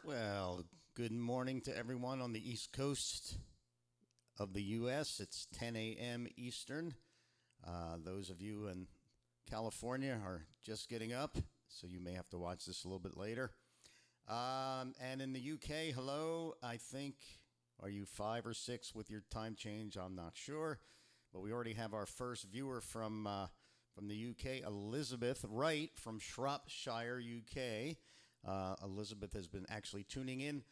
Well, good morning to everyone on the East Coast of the U.S. It's 10 a.m. Eastern. Those of you in California are just getting up, so you may have to watch this a little bit later. And in the UK, hello, I think, are you 5 or 6 with your time change? I'm not sure, but we already have our first viewer from the UK, Elizabeth Wright from Shropshire, UK. Elizabeth has been actually tuning in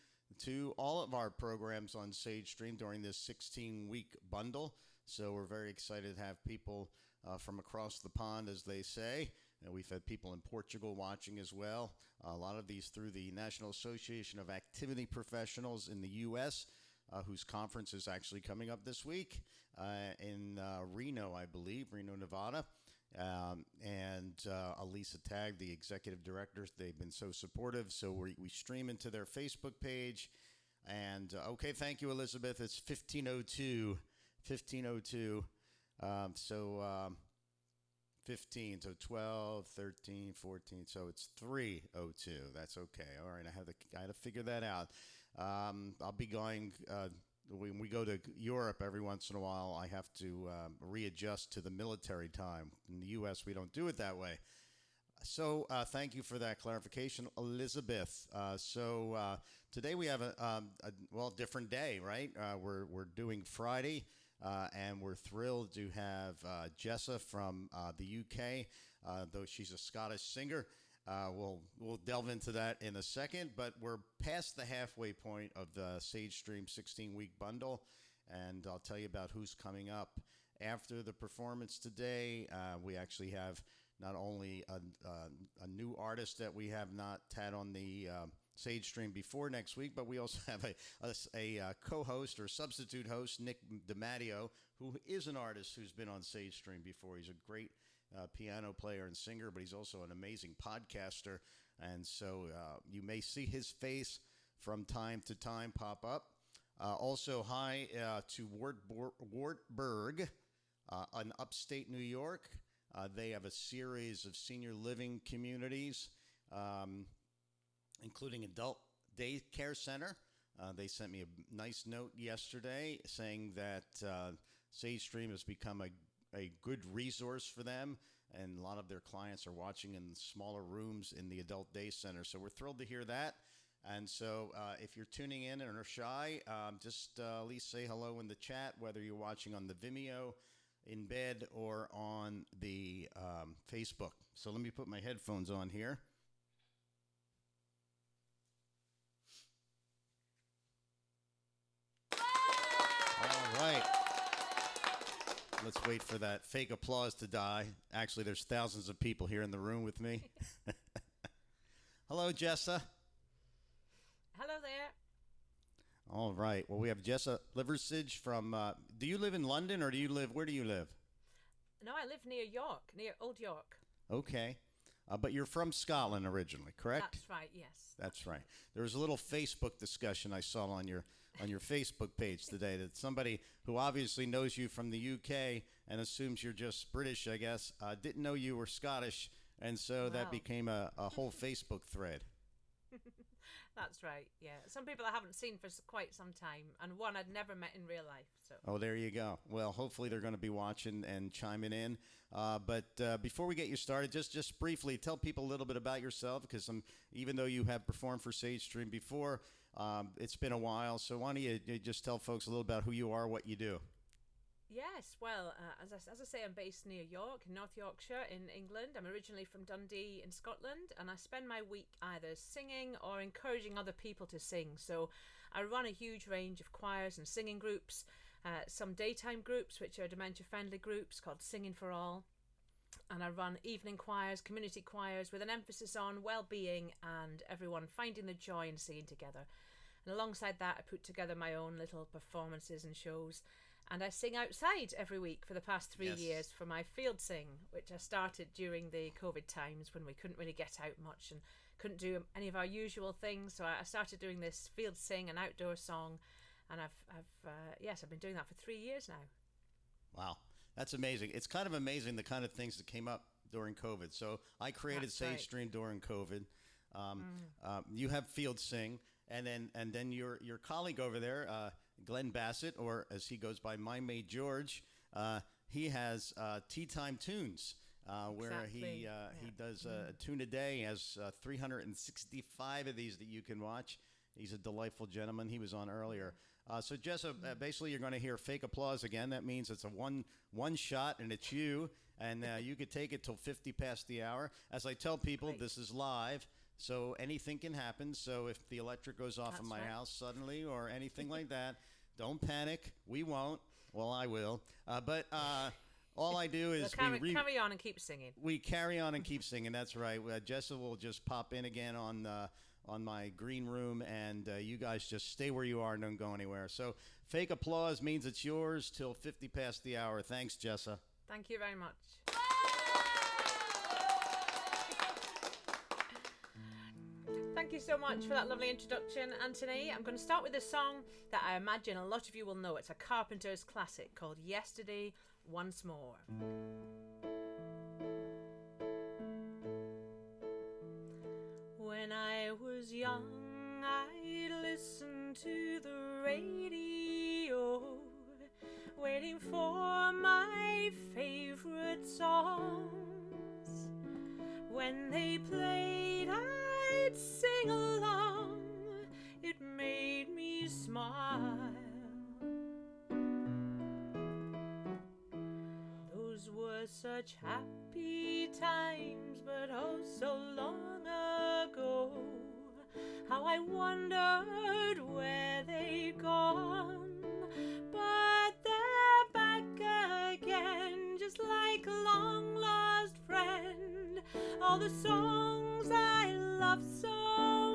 to all of our programs on Sage Stream during this 16-week bundle. So we're very excited to have people from across the pond, as they say. And we've had people in Portugal watching as well. A lot of these through the National Association of Activity Professionals in the U.S., whose conference is actually coming up this week in Reno, I believe, Reno, Nevada. And Elisa Tagg, the executive director, they've been so supportive. So we stream into their Facebook page. And okay, thank you, Elizabeth. It's 15:02. 15, so 12, 13, 14, so it's 3:02. That's okay. All right, I had to figure that out. I'll be going, when we go to Europe every once in a while, I have to readjust to the military time. In the U.S., we don't do it that way. So thank you for that clarification, Elizabeth. So today we have a different day, right? We're doing Friday. And we're thrilled to have Jessa from the UK, though she's a Scottish singer. We'll delve into that in a second, but we're past the halfway point of the Sage Stream 16-week bundle, and I'll tell you about who's coming up after the performance today. We actually have not only a new artist that we have not had on the Sage Stream before next week, but we also have a co-host or substitute host, Nick DiMatteo, who is an artist who's been on Sage Stream before. He's a great piano player and singer, but he's also an amazing podcaster, and so you may see his face from time to time pop up. Also, hi to Wartburg in upstate New York. They have a series of senior living communities, including adult daycare center. They sent me a nice note yesterday saying that Sage Stream has become a good resource for them, and a lot of their clients are watching in smaller rooms in the adult day center. So we're thrilled to hear that. And so if you're tuning in and are shy, just at least say hello in the chat, whether you're watching on the Vimeo, in bed, or on the Facebook. So let me put my headphones on here. All right. Let's wait for that fake applause to die. Actually, there's thousands of people here in the room with me. Hello, Jessa. Hello there. All right. Well, we have Jessa Liversidge from, do you live in London or where do you live? No, I live near York, near Old York. Okay. But you're from Scotland originally, correct? That's right, yes. That's right. There was a little Facebook discussion I saw on your Facebook page today that somebody who obviously knows you from the UK and assumes you're just British, I guess, didn't know you were Scottish, and so that became a whole Facebook thread. That's right, yeah. Some people I haven't seen for quite some time, and one I'd never met in real life. So. Oh, there you go. Well, hopefully they're going to be watching and chiming in. But before we get you started, just briefly tell people a little bit about yourself, because even though you have performed for Sage Stream before, it's been a while. So why don't you just tell folks a little about who you are, what you do? Yes, well, as I say, I'm based near York, in North Yorkshire, in England. I'm originally from Dundee in Scotland, and I spend my week either singing or encouraging other people to sing. So I run a huge range of choirs and singing groups, some daytime groups, which are dementia-friendly groups called Singing for All, and I run evening choirs, community choirs, with an emphasis on well-being and everyone finding the joy in singing together. And alongside that, I put together my own little performances and shows. And I sing outside every week for the past 3 years for my field sing, which I started during the COVID times when we couldn't really get out much and couldn't do any of our usual things. So I started doing this field sing, an outdoor song, and I've been doing that for 3 years now. Wow, that's amazing. It's kind of amazing the kind of things that came up during COVID. So I created Sage Stream during COVID. You have Field Sing, and then your colleague over there, Glenn Bassett, or as he goes by, My Maid George, he has Tea Time Tunes, where he does a tune a day. He has 365 of these that you can watch. He's a delightful gentleman. He was on earlier. So Jessa, basically you're going to hear fake applause again. That means it's a one shot and it's you, and you could take it till 50 past the hour. As I tell people, this is live, so anything can happen. So if the electric goes off in my house suddenly or anything like that, don't panic. We won't. Well, I will. But all I do is carry on and keep singing. We carry on and keep singing. That's right. Jessa will just pop in again on my green room, and you guys just stay where you are and don't go anywhere. So fake applause means it's yours till 50 past the hour. Thanks, Jessa. Thank you very much. Thank you so much for that lovely introduction, Anthony. I'm going to start with a song that I imagine a lot of you will know. It's a Carpenter's classic called Yesterday Once More. When I was young, I'd listen to the radio, waiting for my favorite songs. When they played, I'd sing along. It made me smile. Those were such happy times, but oh so long ago. How I wondered where they'd gone, but they're back again, just like a long lost friend. All the songs I love so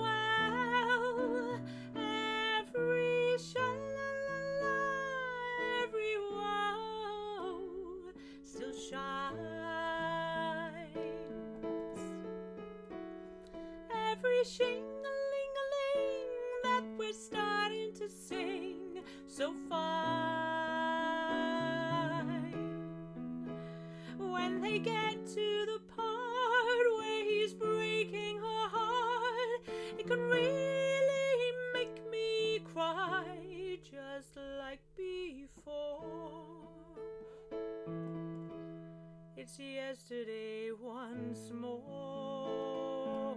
well, every sha-la-la-la, every woe still shines. Every shing-a-ling-a-ling that we're starting to sing so fine. When they get to the part where he's breaking her heart, it can really make me cry, just like before. It's yesterday once more.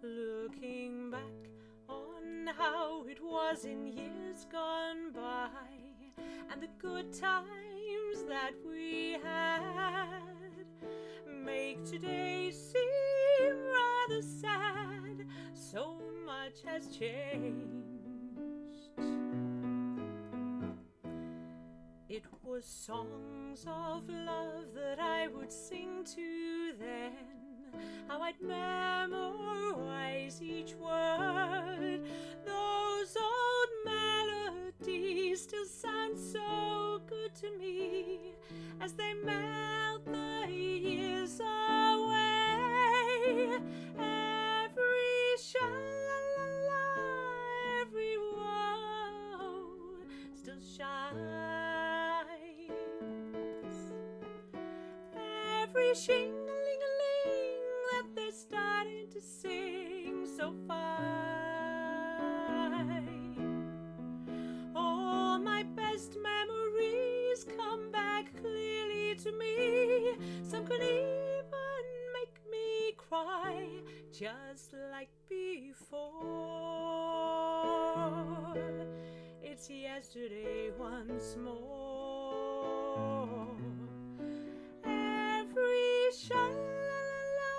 Looking back on how it was in years gone by, and the good times that we had, make today seem rather sad. So much has changed. It was songs of love that I would sing to then, how I'd memorize each word. Those old melodies still sound so good to me as they melt the years away. Every sha-la-la-la, every woe still shines. Every shing-a-ling-a-ling that they're starting to sing so fine. All my best memories come back clearly to me. Some could even make me cry, just like before. yesterday once more. Every sha-la-la-la,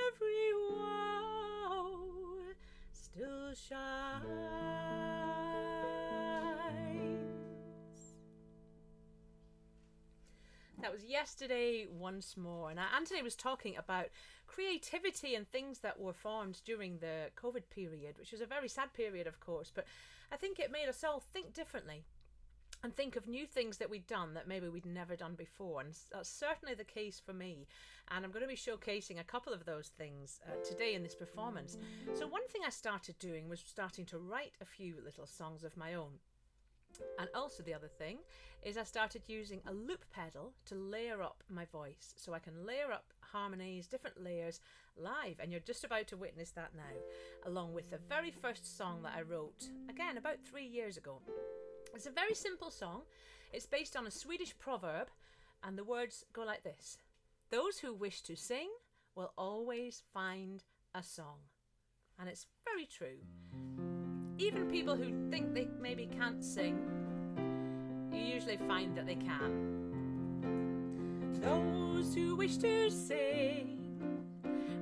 every wow still shines. That was Yesterday Once More. And Anthony was talking about creativity and things that were formed during the COVID period, which was a very sad period, of course, but I think it made us all think differently and think of new things that we'd done that maybe we'd never done before. And that's certainly the case for me. And I'm going to be showcasing a couple of those things today in this performance. So one thing I started doing was starting to write a few little songs of my own. And also the other thing is I started using a loop pedal to layer up my voice. So I can layer up harmonies, different layers live. And you're just about to witness that now, along with the very first song that I wrote, again, about 3 years ago. It's a very simple song. It's based on a Swedish proverb, and the words go like this. Those who wish to sing will always find a song. And it's very true. Even people who think they maybe can't sing, you usually find that they can. Those who wish to sing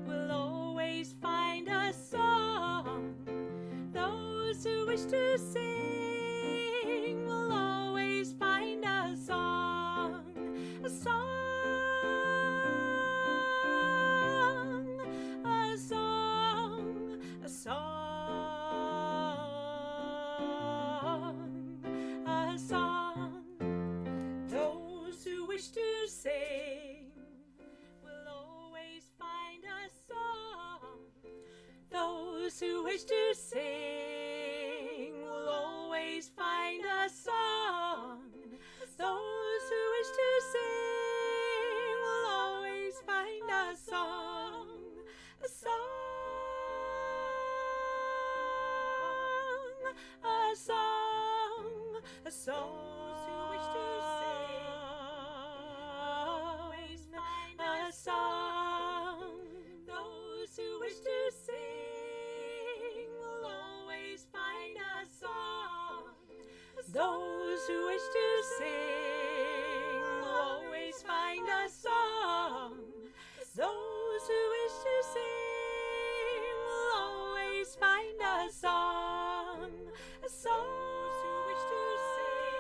will always find a song. Those who wish to sing will always find a song. A song, a song, a song. To sing will always find a song. Those who wish to sing will always find a song. Those who wish to sing will always find a song. A song, a song, a song. Those who wish to sing a song. Those who wish to sing will always find a song. Those who wish to sing will always find a song. Those who wish to sing will always find a song. A song. Those who wish to sing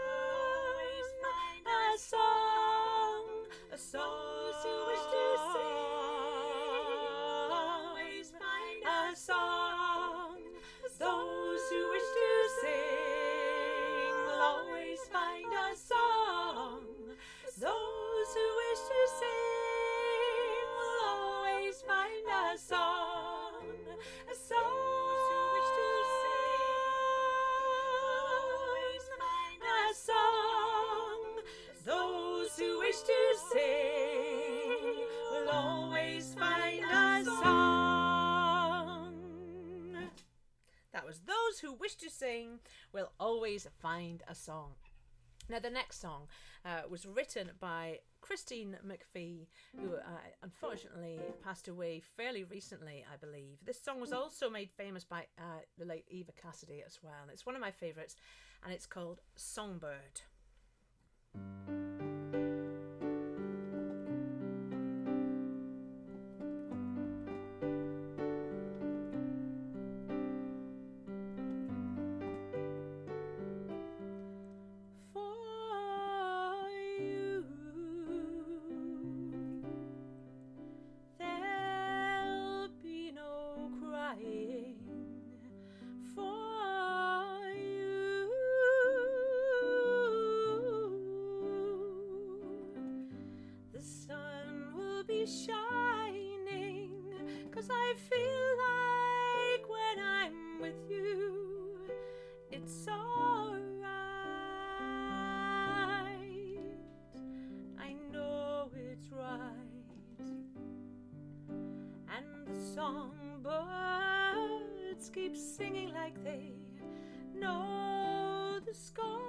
will always find a song. A song. Those who wish to sing will always find a song. Those who wish to sing will always find a song. Those who wish to sing will always find a song. A song. Those who wish to sing will always find a song. Those who wish to sing will always find a song. That was Those Who Wish to Sing Will Always Find a Song. Now the next song was written by Christine McPhee, who unfortunately passed away fairly recently, I believe. This song was also made famous by the late Eva Cassidy as well. It's one of my favourites, and it's called Songbird. Shining, 'cause I feel like when I'm with you, it's alright. I know it's right. And the songbirds keep singing like they know the score.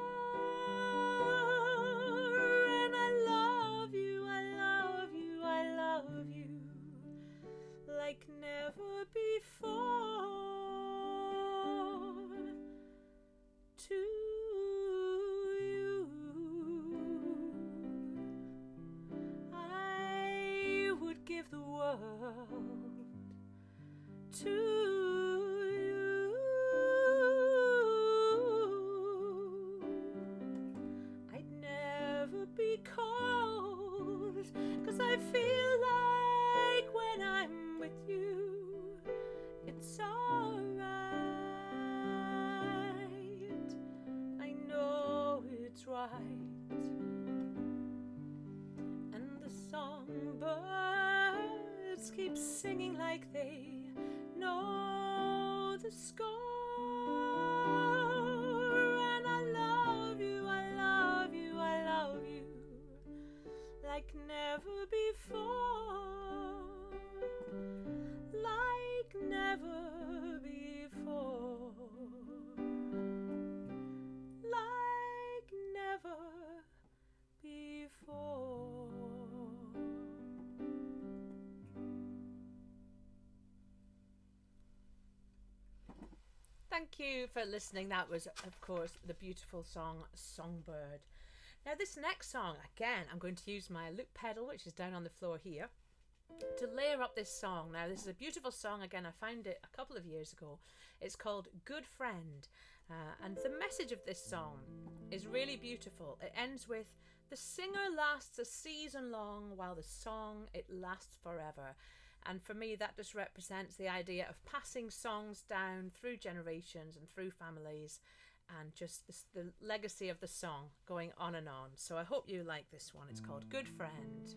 Like never before. to you. I'd never be cold, 'cause I feel like when I'm with you, it's alright. I know it's right. And the songbirds keep singing like they know the score. And I love you, I love you, I love you like never before, like never before, like never before. Thank you for listening. That was, of course, the beautiful song Songbird. Now this next song, again, I'm going to use my loop pedal, which is down on the floor here, to layer up this song. Now this is a beautiful song. Again, I found it a couple of years ago. It's called Good Friend. And the message of this song is really beautiful. It ends with, the singer lasts a season long, while the song, it lasts forever. And for me, that just represents the idea of passing songs down through generations and through families, and just the legacy of the song going on and on. So I hope you like this one. It's called Good Friend.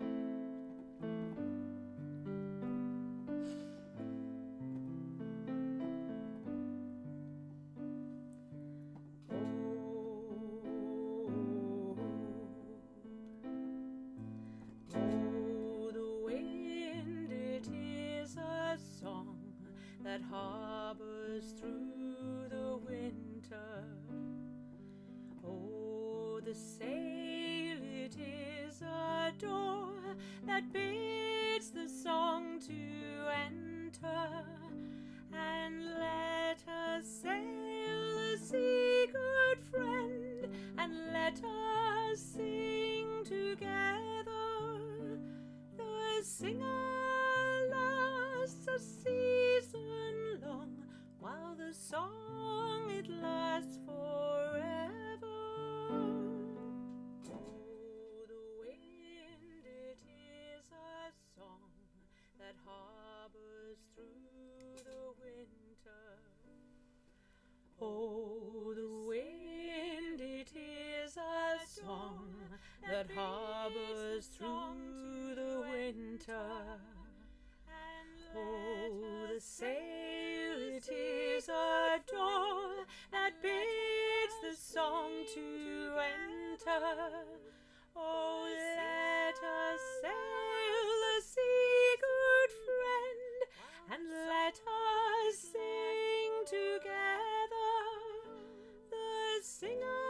That harbors through the winter. Oh, the sail, it is a door that bids the song to enter. And let us sail the sea, good friend, and let us sing together. The singer lasts a season long, while the song, it lasts forever. Oh, the wind, it is a song that harbors through the winter. Oh, the wind, it is a song that harbors through the winter. Oh, the sail, it is a door that bids the song to enter. Oh, let us sail the sea, good friend, and let us sing together. The singer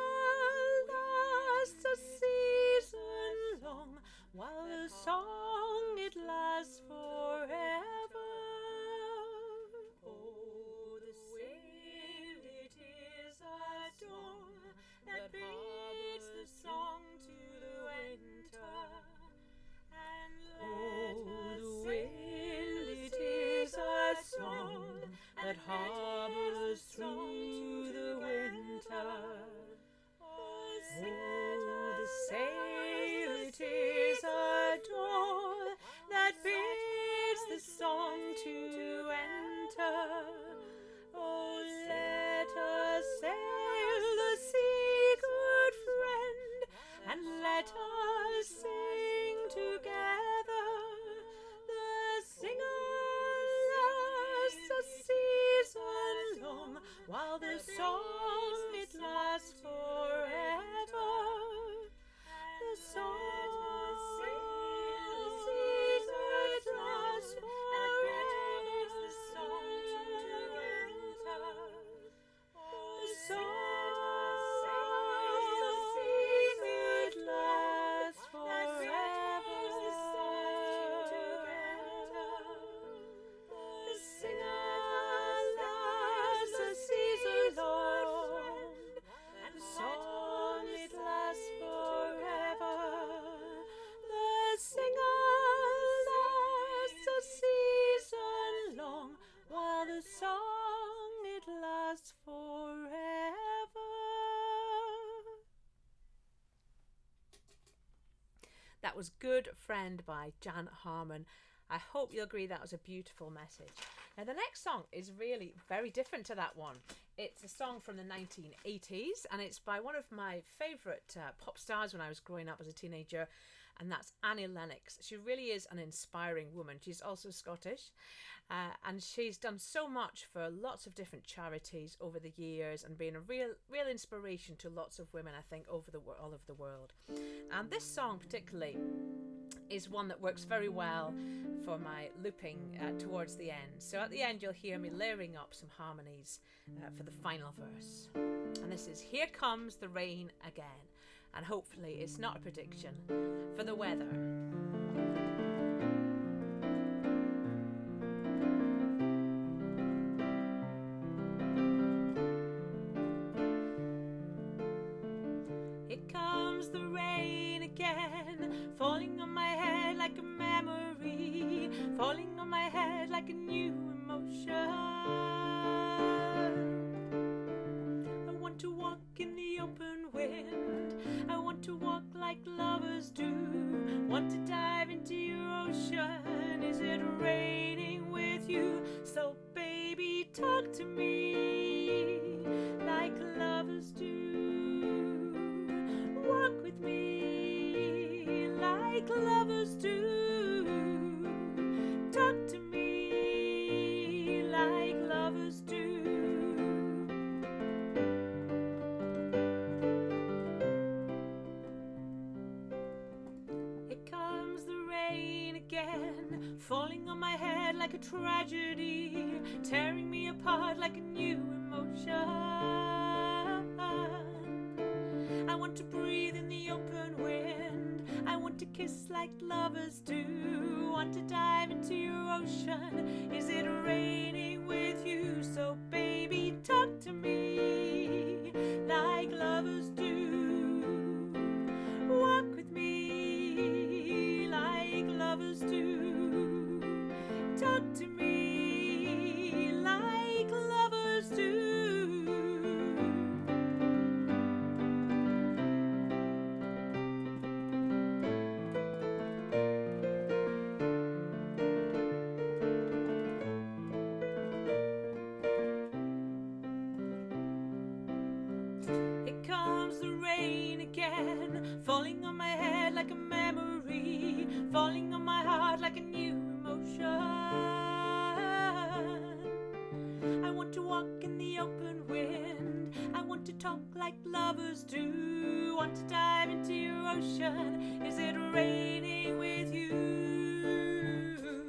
lasts a season long, while the song, it lasts forever. Oh, the sail, it is a door that bids the song to the winter. And let the wind, it is a song that harbors through the winter. Oh, the sail, it is a door that bids the song to enter. Oh, let us sail the sea, good friend, and let us sing together. The singer lasts a season long, while the song, it lasts forever. The song, it lasts forever. The song, it lasts forever. The singer lasts a season long, That was Good Friend by Jan Harmon. I hope you'll agree that was a beautiful message. Now, the next song is really very different to that one. It's a song from the 1980s, and it's by one of my favourite pop stars when I was growing up as a teenager, and that's Annie Lennox. She really is an inspiring woman. She's also Scottish, and she's done so much for lots of different charities over the years and been a real inspiration to lots of women, I think, all over the world. And this song particularly is one that works very well for my looping towards the end. So at the end you'll hear me layering up some harmonies for the final verse. And this is Here Comes the Rain Again. And hopefully it's not a prediction for the weather. Here comes the rain again, falling on my head like a memory, falling on my head like a new emotion. I want to walk in the open wind, I want to walk like lovers do, want to dive into your ocean. Is it raining with you? So baby, talk to me like lovers do. Walk with me like lovers do. Talk to me like lovers do. Here comes the rain again, falling on my head like a tragedy, tearing me apart like a new emotion. I want to breathe in the open wind, I want to kiss like lovers do, want to dive into your ocean. Is it raining with you? So baby, talk to me like lovers do. Walk with me like lovers do. Talk to me like lovers do. Here comes the rain again, falling on my head like a memory, falling on my heart like a new emotion. I want to walk in the open wind, I want to talk like lovers do, want to dive into your ocean. Is it raining with you?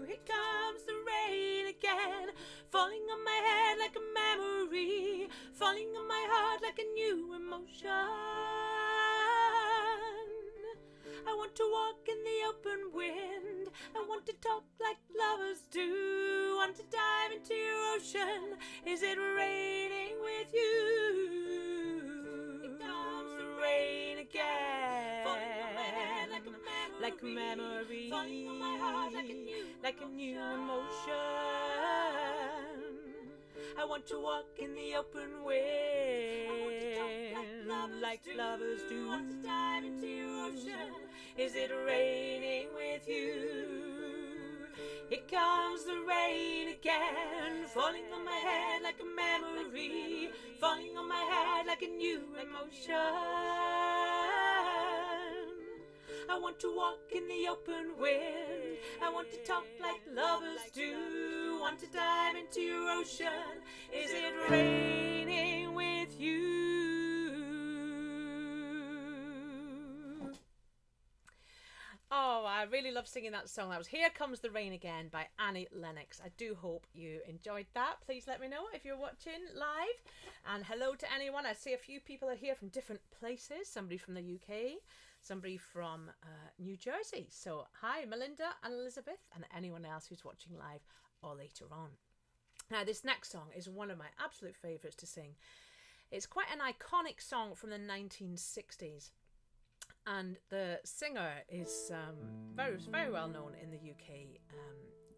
Here comes the rain again, falling on my head like a memory, falling on my heart like a new emotion. I want to walk in the open wind, I want to talk like lovers do, want to dive into your ocean. Is it raining with you? Here comes the rain again, falling on my head like a memory, falling on my heart like a new emotion. I want to walk in the open wind, like lovers do, want to dive into your ocean. Is it raining with you? Here comes the rain again, falling on my head like a memory, falling on my head like a new emotion. I want to walk in the open wind, I want to talk like lovers do, want to dive into your ocean. Is it raining with you? Oh, I really love singing that song. That was Here Comes the Rain Again by Annie Lennox. I do hope you enjoyed that. Please let me know if you're watching live. And hello to anyone. I see a few people are here from different places. Somebody from the UK, somebody from New Jersey. So hi, Melinda and Elizabeth, and anyone else who's watching live or later on. Now, this next song is one of my absolute favourites to sing. It's quite an iconic song from the 1960s. And the singer is very, very well known in the UK.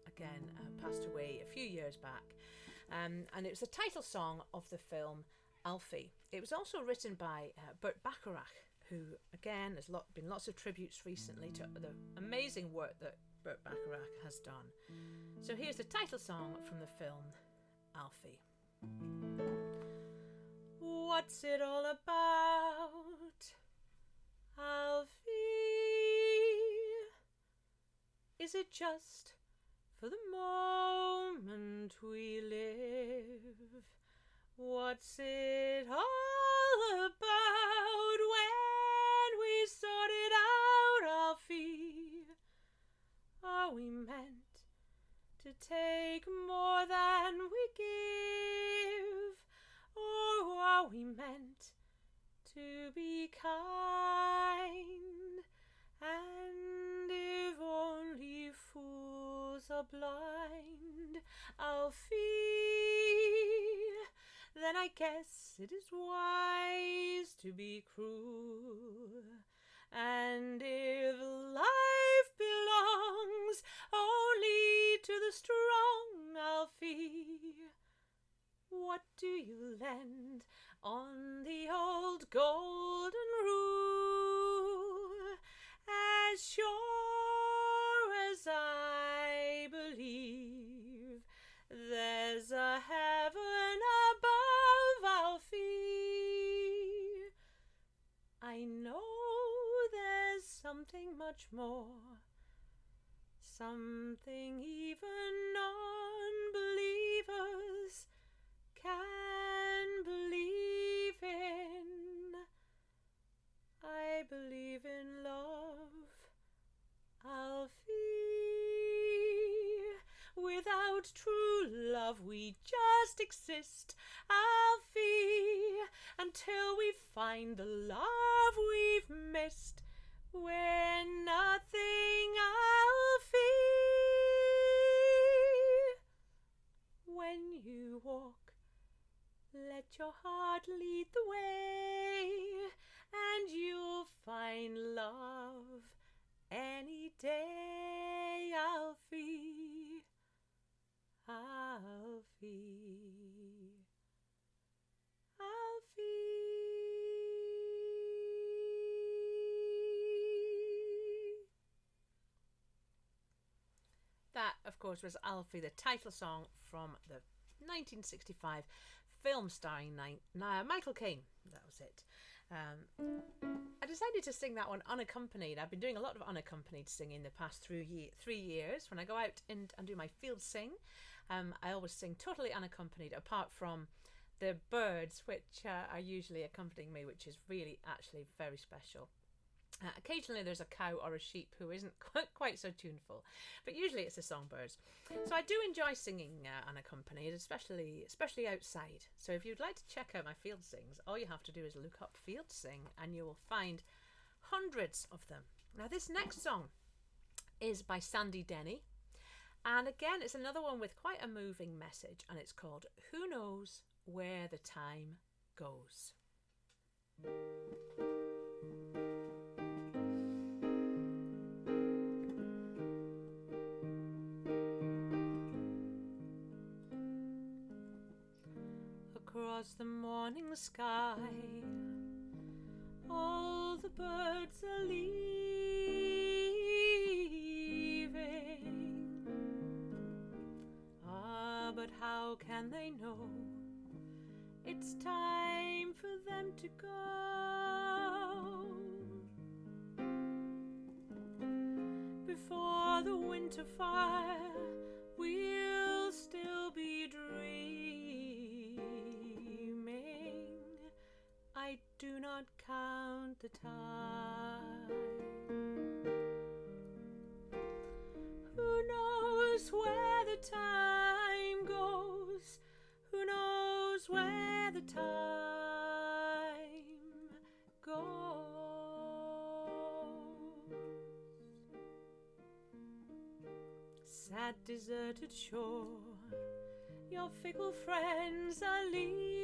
Again, passed away a few years back. And it was the title song of the film Alfie. It was also written by Burt Bacharach, who, again, there's been lots of tributes recently to the amazing work that Burt Bacharach has done. So here's the title song from the film Alfie. What's it all about, Alfie? Is it just for the moment we live? What's it all about when we sort it out, Alfie? Are we meant to take more than we give? Or are we meant to be kind? And if only fools are blind, Alfie, then I guess it is wise to be cruel. And if life belongs only to the strong, Alfie, what do you lend on the old golden rule? As sure as I believe there's a heaven above, Alfie, I know there's something much more, something even non-believers can believe in. I believe in love, Alfie. Without true love we just exist, Alfie, until we find the love we've missed. We're nothing, Alfie. When you walk, let your heart lead the way, and you'll find love any day, Alfie, Alfie, Alfie. That, of course, was Alfie, the title song from the 1965 film starring Michael Caine. That was it. I decided to sing that one unaccompanied. I've been doing a lot of unaccompanied singing the past 3 years. When I go out and do my field sing, I always sing totally unaccompanied, apart from the birds, which are usually accompanying me, which is really actually very special. Occasionally there's a cow or a sheep who isn't quite so tuneful, but usually it's the songbirds. So I do enjoy singing unaccompanied, especially outside. So if you'd like to check out my field sings, all you have to do is look up field sing and you will find hundreds of them. Now this next song is by Sandy Denny, and again it's another one with quite a moving message, and it's called Who Knows Where the Time Goes. Across the morning sky, all the birds are leaving. Ah, but how can they know it's time for them to go? Before the winter fire, we'll still be dreaming. I do not count the time. Who knows where the time goes? Who knows where the time goes? Sad deserted shore, your fickle friends are leaving.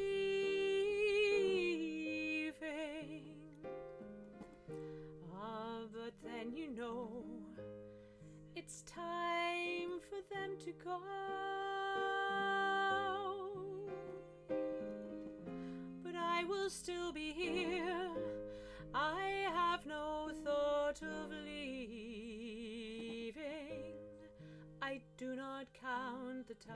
Ah, but then you know it's time for them to go. But I will still be here, I have no thought of leaving. I do not count the time.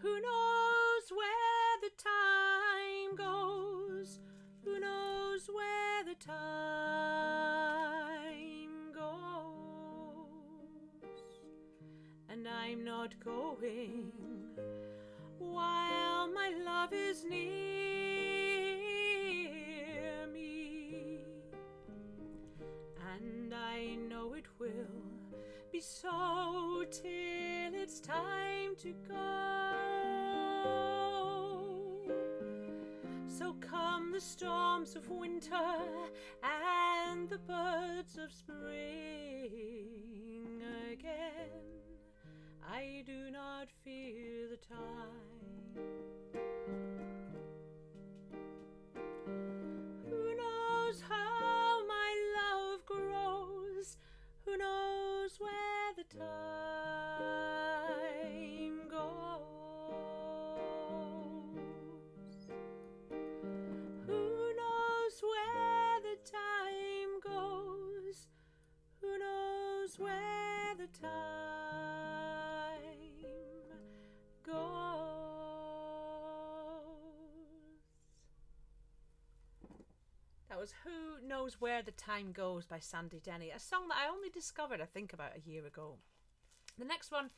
Who knows where the time goes? Who knows where the time goes? And I'm not going while my love is near me. And I know it will be so till it's time to go. So come the storms of winter and the birds of spring again. I do not fear the time. Who knows how my love grows? Who knows where the time goes? Who knows where the time goes? Who knows where the time goes? That was Who Knows Where the Time Goes by Sandy Denny, a song that I only discovered, I think, about a year ago. The next one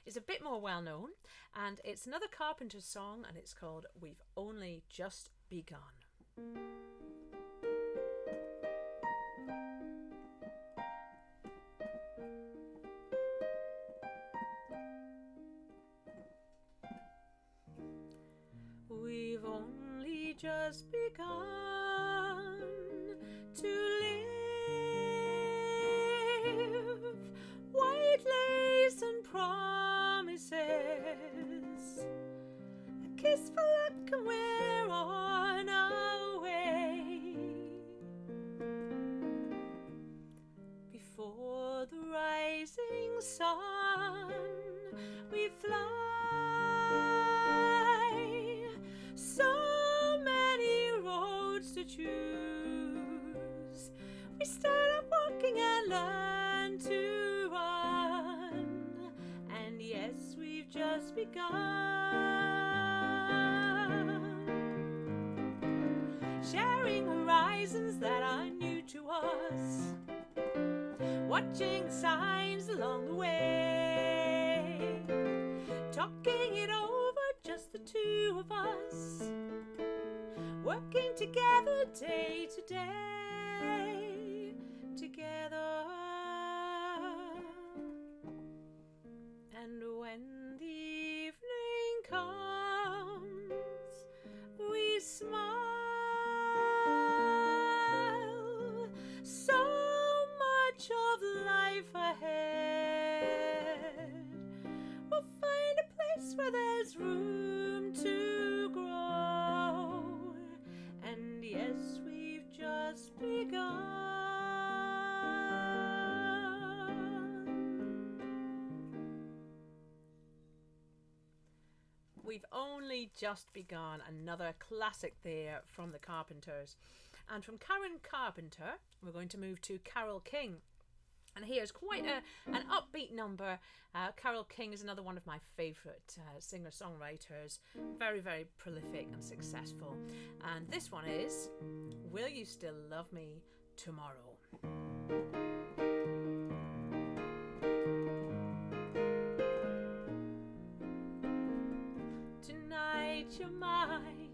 is a bit more well known, and it's another Carpenters song, and it's called We've Only Just Begun. We've only just begun to live, white lace and promises, a kiss for luck and we're on our way. Before the rising sun we fly, so many roads to choose. We start off walking and learn to run, and yes, we've just begun. Sharing horizons that are new to us, watching signs along the way, talking it over, just the two of us, working together day to day, together. And when the evening comes, we smile, so much of life ahead. We'll find a place where there's room to grow, and yes, we've just begun. We've only just begun, another classic there from the Carpenters. And from Karen Carpenter, we're going to move to Carole King. And here's quite an upbeat number. Carole King is another one of my favourite singer-songwriters. Very, very prolific and successful. And this one is Will You Still Love Me Tomorrow? Tonight you're mine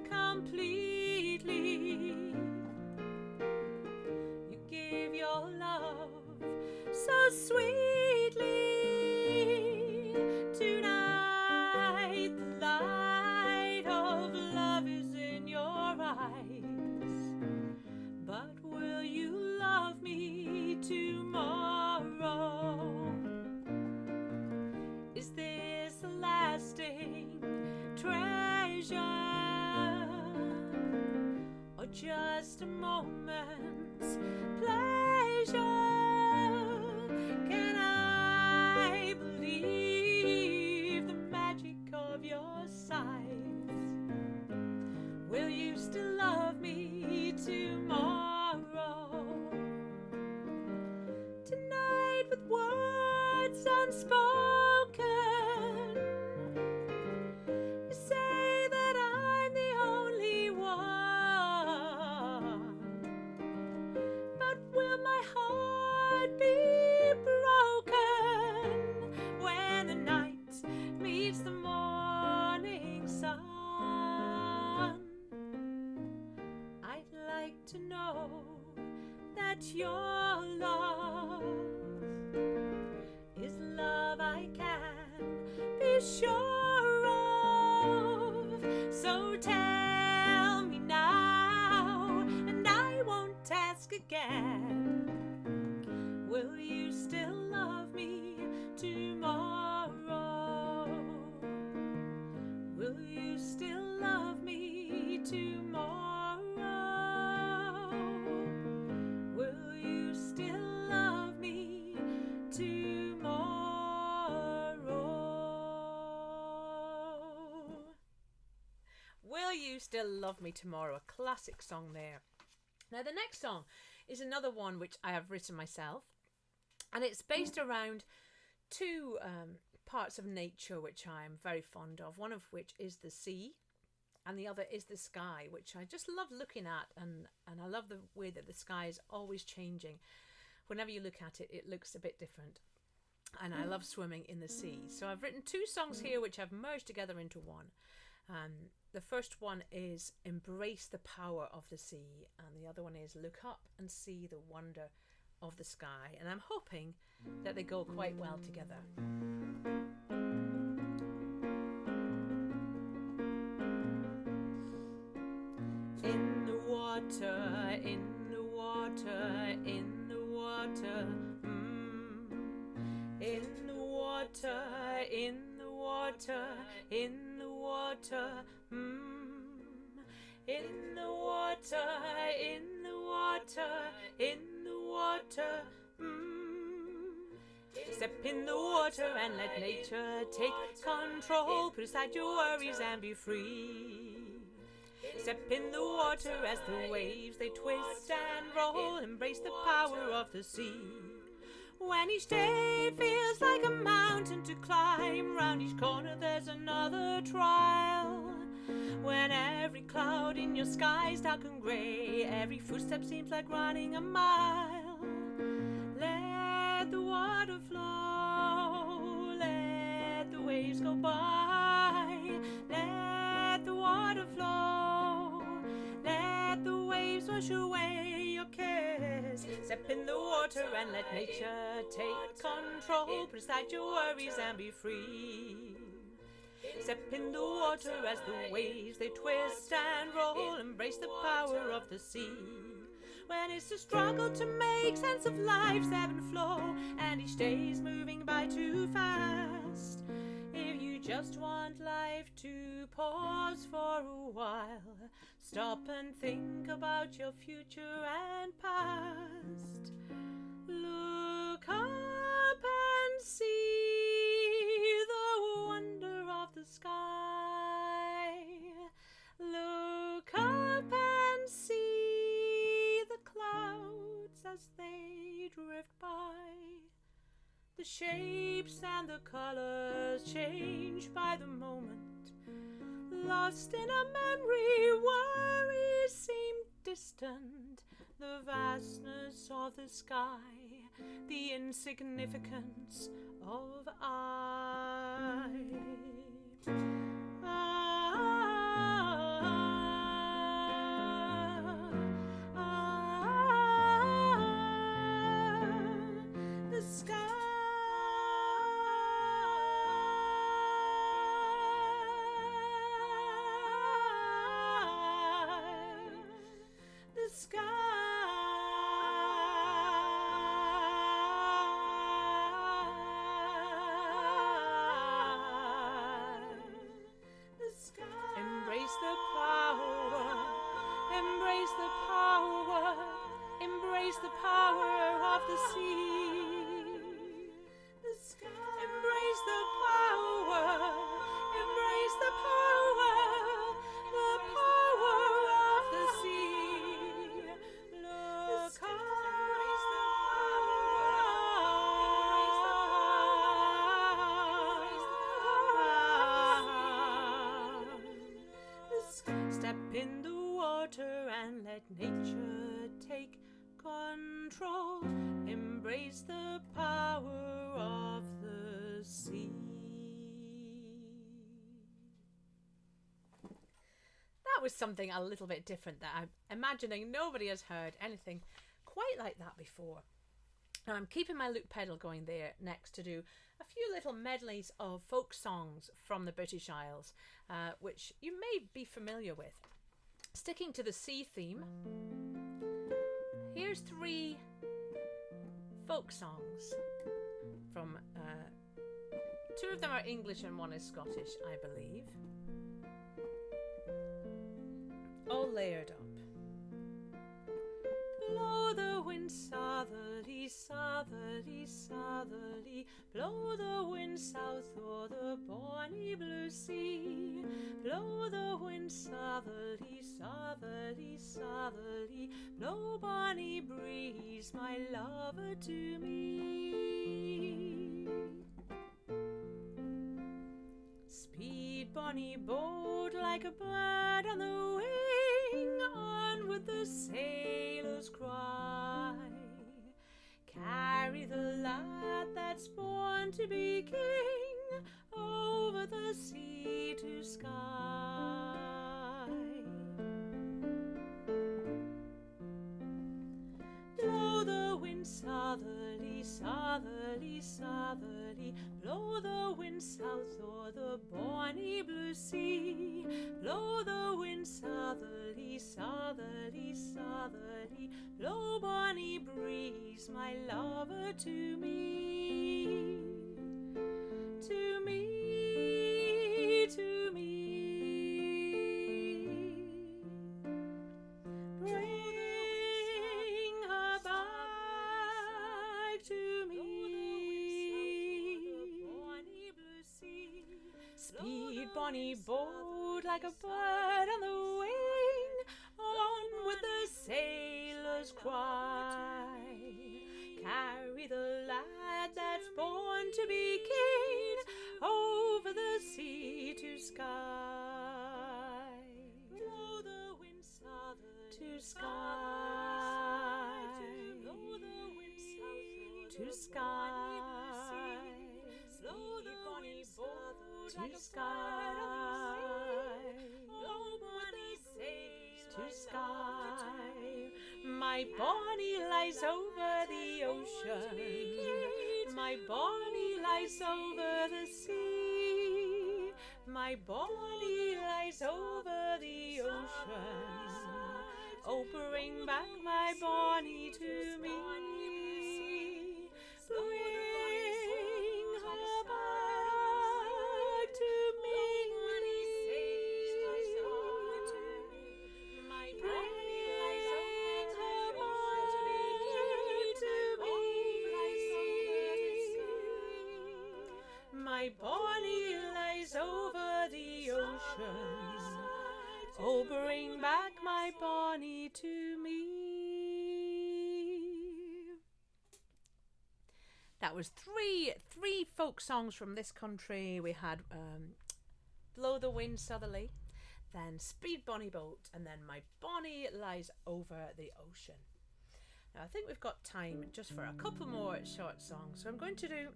completely. You gave your love so sweetly. Tonight the light of love is in your eyes. But will you love me tomorrow? Is this a lasting treasure, or just a moment's pleasure? Can I believe the magic of your sighs? Will you still love me tomorrow? Tonight with words unspoken, you say that I'm the only one, but will my heart be broken when the night meets the morning sun? I'd like to know that your love is love I can be sure of. So tell me now, and I won't ask again. Will you still love me tomorrow? Will you still love me tomorrow? Will you still love me tomorrow? Will you still love me tomorrow? A classic song there. Now the next song is another one which I have written myself, and it's based around two parts of nature which I'm very fond of, one of which is the sea and the other is the sky, which I just love looking at, and I love the way that the sky is always changing. Whenever you look at it, it looks a bit different, and I love swimming in the sea. So I've written two songs here which I've merged together into one. The first one is Embrace the Power of the Sea, and the other one is Look Up and See the Wonder of the Sky, and I'm hoping that they go quite well together. In the water, in the water, in the water, in the water, in the water, in the water, in the water, in the water, in the water, Step in the water and let nature take control. Put aside your worries and be free. Step in the water as the waves they twist and roll. Embrace the power of the sea. When each day feels like a mountain to climb, round each corner there's another trial. When every cloud in your sky's dark and grey, every footstep seems like running a mile. Let the water flow, let the waves go by. Let the water flow, let the waves wash away your cares. Step in the water and let nature take control. Put aside your worries and be free. Step in the water as the waves they twist and roll. Embrace the power of the sea. When it's a struggle to make sense of life's ebb and flow, and each day's moving by too fast. If you just want life to pause for a while, stop and think about your future and past. Look up and see the wonder of the sky. Look up and see the clouds as they drift by. The shapes and the colors change by the moment. Lost in a memory, worries seem distant. The vastness of the sky, the insignificance of I. The sky. The sky. water and let nature take control. Embrace the power of the sea. That was something a little bit different that I'm imagining nobody has heard anything quite like that before. Now I'm keeping my loop pedal going there next to do a few little medleys of folk songs from the British Isles, which you may be familiar with. Sticking to the sea theme, here's 3 folk songs from 2 of them are English and 1 is Scottish, I believe. All layered up. Blow the wind southerly, southerly, southerly. Blow the wind south o'er the bonny blue sea. Blow the wind southerly, southerly, southerly. Blow bonny breeze, my lover, to me. Speed bonny boat like a bird on the wing, on with the sailor's cry. Carry the lad that's born to be king, over the sea to sky. Blow the wind southerly, southerly, southerly. Blow the wind south o'er the bonny blue sea. Blow the wind southerly, southerly, southerly. Blow bonny breeze, my lover, to me. To me, to me. Bring her back to me. Speed bonny boat like a bird on the wing, on with the sailor's cry. Carry the lad that's born to be king, over the sea to sky. Blow the wind southerly to sky. Blow the wind southerly to sky. Blow the bonny boat to sky. Blow bonny sails to sky. My bonny lies over the ocean. My bonny lies over the sea. My bonny lies over the ocean. Oh, bring back my bonny to me. Bring her back to me. My bonny lies over the My bonny lies over the ocean. Oh, bring back my bonny to me. That was three folk songs from this country. We had Blow the Wind Southerly, then Speed Bonny Boat, and then My Bonny Lies Over the Ocean. Now I think we've got time just for a couple more short songs, so I'm going to do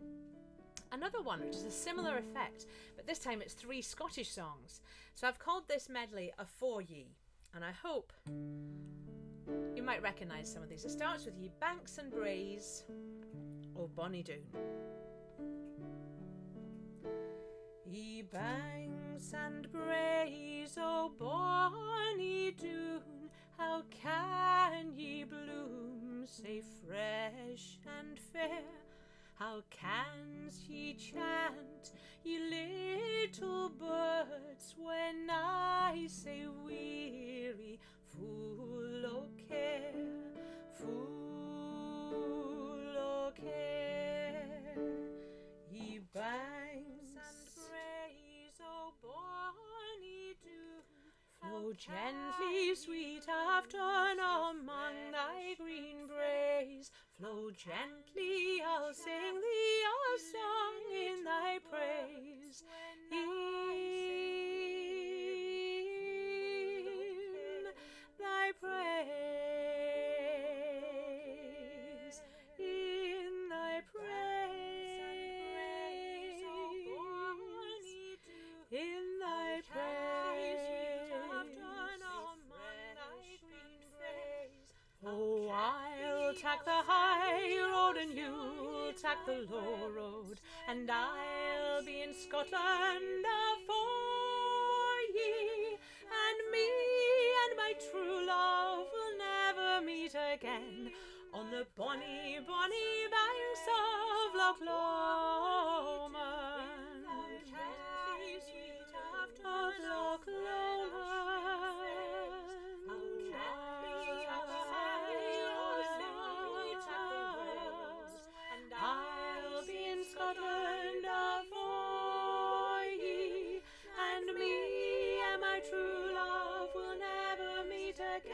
another one which is a similar effect, but this time it's 3 Scottish songs. So I've called this medley A For Ye, and I hope you might recognise some of these. It starts with Ye Banks and Braes, O Bonny Doon. Ye banks and braes, O bonny Doon, how can ye bloom sae fresh and fair? How can ye chant, ye little birds, when I say weary, full o' care, full o' care? Ye banks and braes, O bonny Doon, flow gently, sweet Afton, among thy green braes. Flow gently, I'll sing thee a song in thy praise. In take the high road and you'll take the low road, and I'll be in Scotland afore ye, and me and my true love will never meet again on the bonny, bonny banks of Loch Lomond. Of Loch and I'll be in Scotland afore ye, and me and my true love will never meet again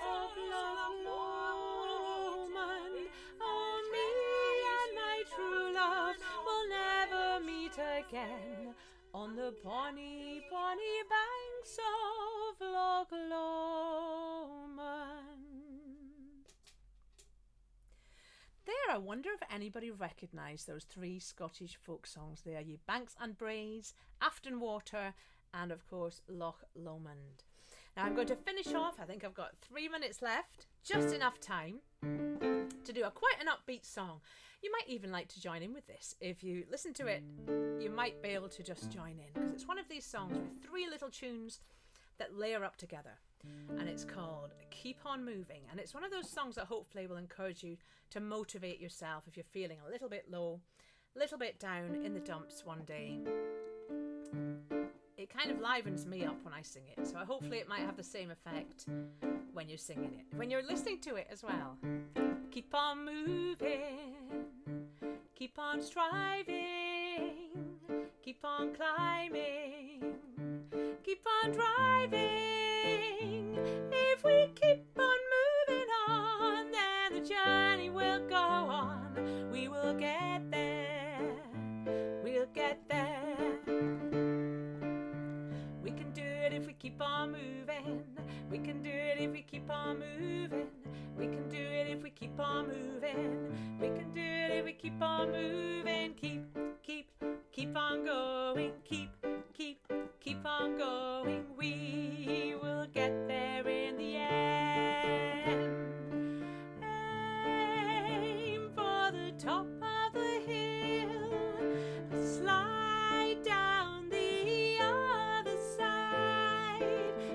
of Loch Lomond. Oh, me and my true love will never meet again on the bonny, bonny banks of Loch Lomond. There, I wonder if anybody recognised those three Scottish folk songs there. Ye Banks and Braes, Afton Water, and of course Loch Lomond. Now I'm going to finish off. I think I've got 3 minutes left, just enough time to do quite an upbeat song. You might even like to join in with this. If you listen to it, you might be able to just join in, because it's one of these songs with three little tunes that layer up together, and it's called Keep On Moving, and it's one of those songs that hopefully will encourage you to motivate yourself if you're feeling a little bit low, a little bit down in the dumps one day. It kind of livens me up when I sing it, so hopefully it might have the same effect when you're singing it, when you're listening to it as well. Keep on moving, keep on striving, keep on climbing, keep on driving. If we keep on moving on, then the journey will go on. We will get there, we'll get there. We can do it if we keep on moving. We can do it if we keep on moving. We can do it if we keep on moving. We can do it if we keep on moving. Keep on going. Keep on going. We will get there in the end. Aim for the top of the hill. Slide down the other side.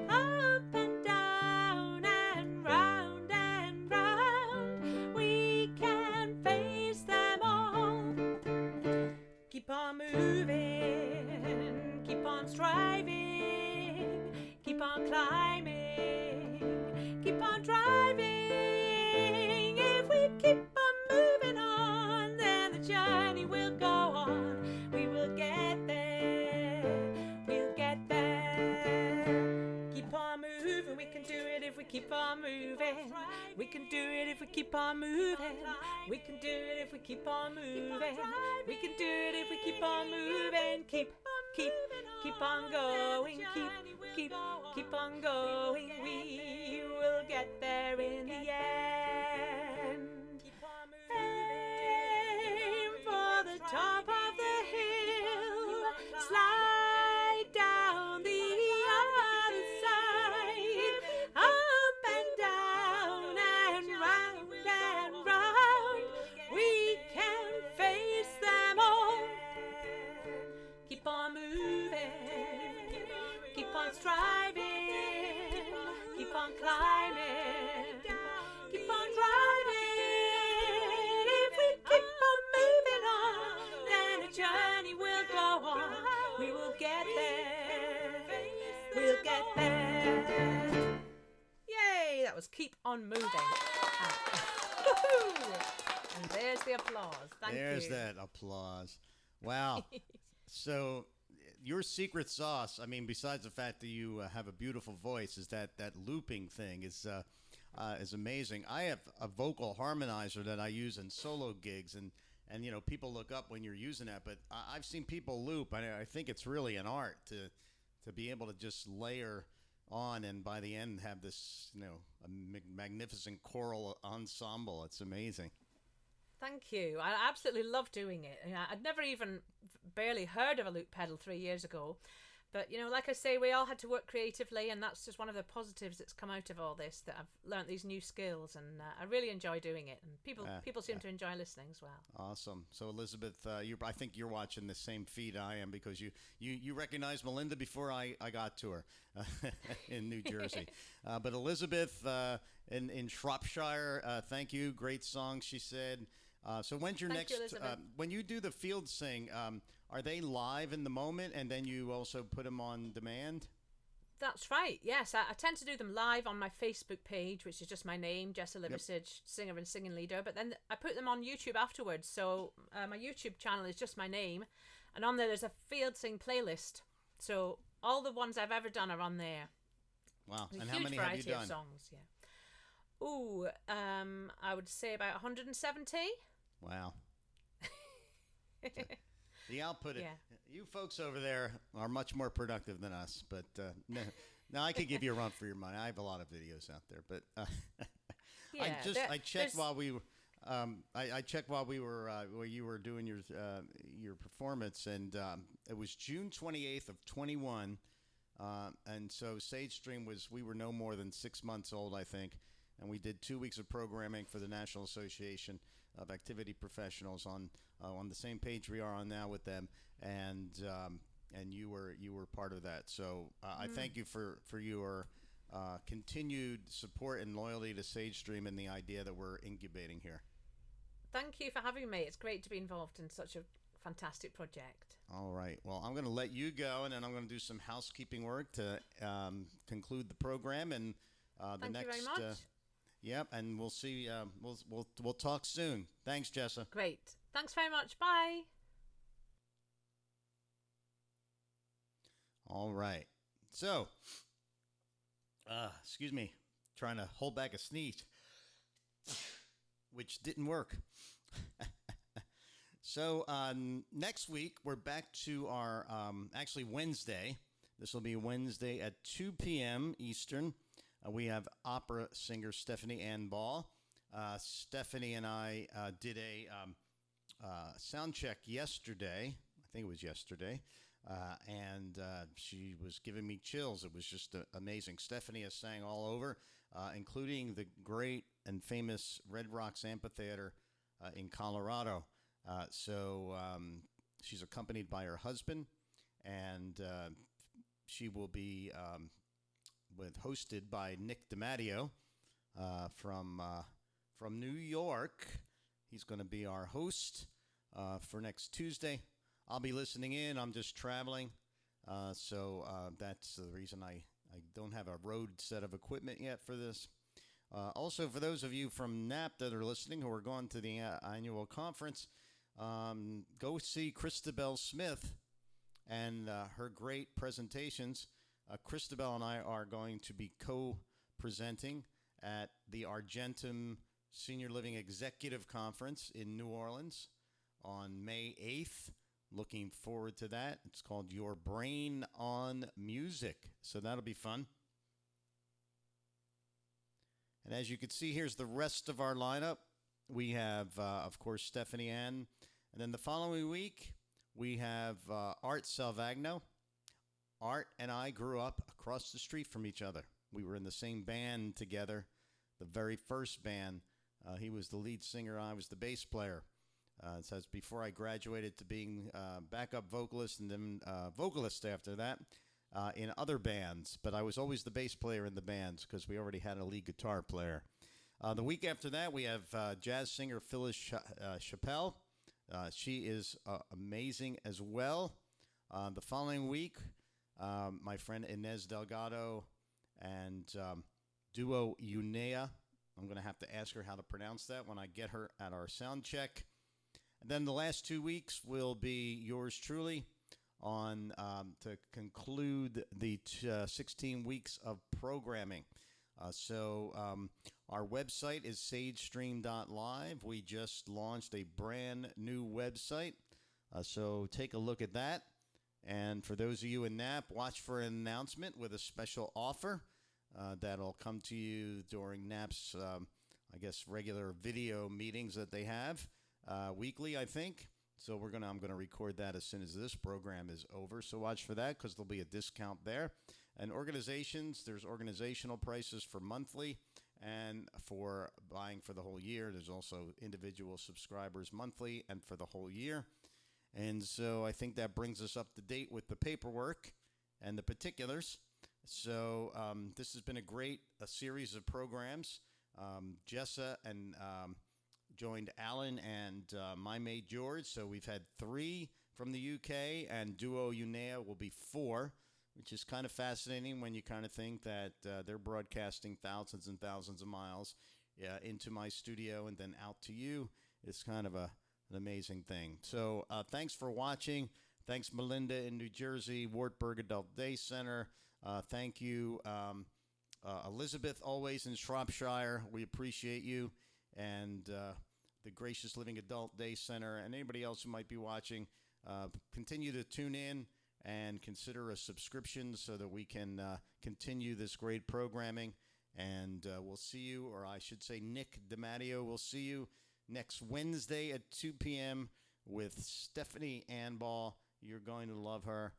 Up and down and round and round. We can face them all. Keep on moving, keep on striving, keep on climbing, keep on driving. If we keep on moving on, then the journey will go on. We will get there, we'll get there. Keep on moving, we can do it if we keep on moving. We can do it if we keep on moving. We can do it if we keep on moving. We can do it if we keep on moving. Keep on going. Keep on going. We will get there in the end. Aim for the top of the hill. Slide down the other side. Up and down and round and round. We can face them all. Keep on moving, keep on striving, keep on climbing, keep on driving. If we keep on moving on, then the journey will go on. We will get there, we'll get there. Yay, that was Keep On Moving. And there's the applause. Thank you. There's that applause. Wow. So your secret sauce, I mean, besides the fact that you have a beautiful voice, is that looping thing is amazing. I have a vocal harmonizer that I use in solo gigs, and you know, people look up when you're using that, but I've seen people loop. I think it's really an art to be able to just layer on, and by the end have this, you know, a magnificent choral ensemble. It's amazing. Thank you. I absolutely love doing it. I'd never even barely heard of a loop pedal 3 years ago, But, like I say, we all had to work creatively, and that's just one of the positives that's come out of all this, that I've learnt these new skills, and I really enjoy doing it, and people seem to enjoy listening as well. Awesome. So, Elizabeth, I think you're watching the same feed I am, because you recognized Melinda before I got to her in New Jersey. But Elizabeth in Shropshire, thank you. Great song, she said. So when's your Thank you, next, Elizabeth. when you do the field sing, are they live in the moment and then you also put them on demand? That's right. Yes, I tend to do them live on my Facebook page, which is just my name, Jessa Liversidge, singer and singing leader. But then I put them on YouTube afterwards. So my YouTube channel is just my name, and on there's a field sing playlist. So all the ones I've ever done are on there. Wow! There's And a how huge many have you variety of done? songs. Yeah. Ooh, I would say about 170. Wow. The output, Yeah. you folks over there are much more productive than us, but no, I could give you a run for your money. I have a lot of videos out there, but Yeah, I checked while we were I checked while you were doing your performance, and it was June 28th of 21, and so Sage Stream we were no more than 6 months old, I think, and we did 2 weeks of programming for the National Association of Activity Professionals on the same page we are on now with them, and you were part of that. So I thank you for your continued support and loyalty to Sage Stream and the idea that we're incubating here. Thank you for having me. It's great to be involved in such a fantastic project. All right. Well, I'm going to let you go, and then I'm going to do some housekeeping work to conclude the program. And Thank you very much. Yep, and we'll see. We'll talk soon. Thanks, Jessa. Great. Thanks very much. Bye. All right. So, excuse me, trying to hold back a sneeze, which didn't work. So next week we're back to our actually Wednesday. This will be Wednesday at 2 p.m. Eastern. We have opera singer Stephanie Ann Ball. Stephanie and I did a sound check yesterday. I think it was yesterday. And she was giving me chills. It was just amazing. Stephanie has sang all over, including the great and famous Red Rocks Amphitheater in Colorado. So she's accompanied by her husband, and she will be hosted by Nick DiMatteo from New York. He's going to be our host for next Tuesday. I'll be listening in. I'm just traveling, so that's the reason I don't have a road set of equipment yet for this. Also, for those of you from NAP that are listening who are going to the annual conference, go see Christabel Smith and her great presentations. Christabel and I are going to be co-presenting at the Argentum Senior Living Executive Conference in New Orleans on May 8th. Looking forward to that. It's called Your Brain on Music, so that'll be fun. And as you can see, here's the rest of our lineup. We have, of course, Stephanie Ann. And then the following week, we have Art Salvagno. Art and I grew up across the street from each other. We were in the same band together, the very first band. He was the lead singer. I was the bass player. It says before I graduated to being backup vocalist and then vocalist after that in other bands. But I was always the bass player in the bands because we already had a lead guitar player. The week after that, we have jazz singer Phyllis Chappelle. She is amazing as well. The following week, my friend Inez Delgado and duo Unea. I'm going to have to ask her how to pronounce that when I get her at our sound check. And then the last 2 weeks will be yours truly on to conclude the 16 weeks of programming. So our website is sagestream.live. We just launched a brand new website. So take a look at that. And for those of you in NAP, watch for an announcement with a special offer that'll come to you during NAP's, regular video meetings that they have weekly, I think. So I'm gonna record that as soon as this program is over. So watch for that because there'll be a discount there. And organizations, there's organizational prices for monthly and for buying for the whole year. There's also individual subscribers monthly and for the whole year. And so I think that brings us up to date with the paperwork and the particulars. So this has been a series of programs. Jessa and joined Alan and my mate George. So we've had 3 from the UK, and Duo Unea will be 4, which is kind of fascinating when you kind of think that they're broadcasting thousands and thousands of miles into my studio and then out to you. It's kind of an amazing thing. So thanks for watching. Thanks, Melinda in New Jersey, Wartburg Adult Day Center. Thank you, Elizabeth, always in Shropshire. We appreciate you. And the Gracious Living Adult Day Center, and anybody else who might be watching, continue to tune in and consider a subscription so that we can continue this great programming. And we'll see you, or I should say Nick DiMatteo, we'll see you next Wednesday at 2 p.m. with Stephanie Anball. You're going to love her.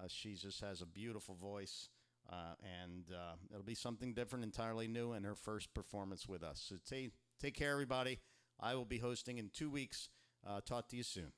She just has a beautiful voice, and it'll be something different, entirely new, and her first performance with us. So take care, everybody. I will be hosting in 2 weeks. Talk to you soon.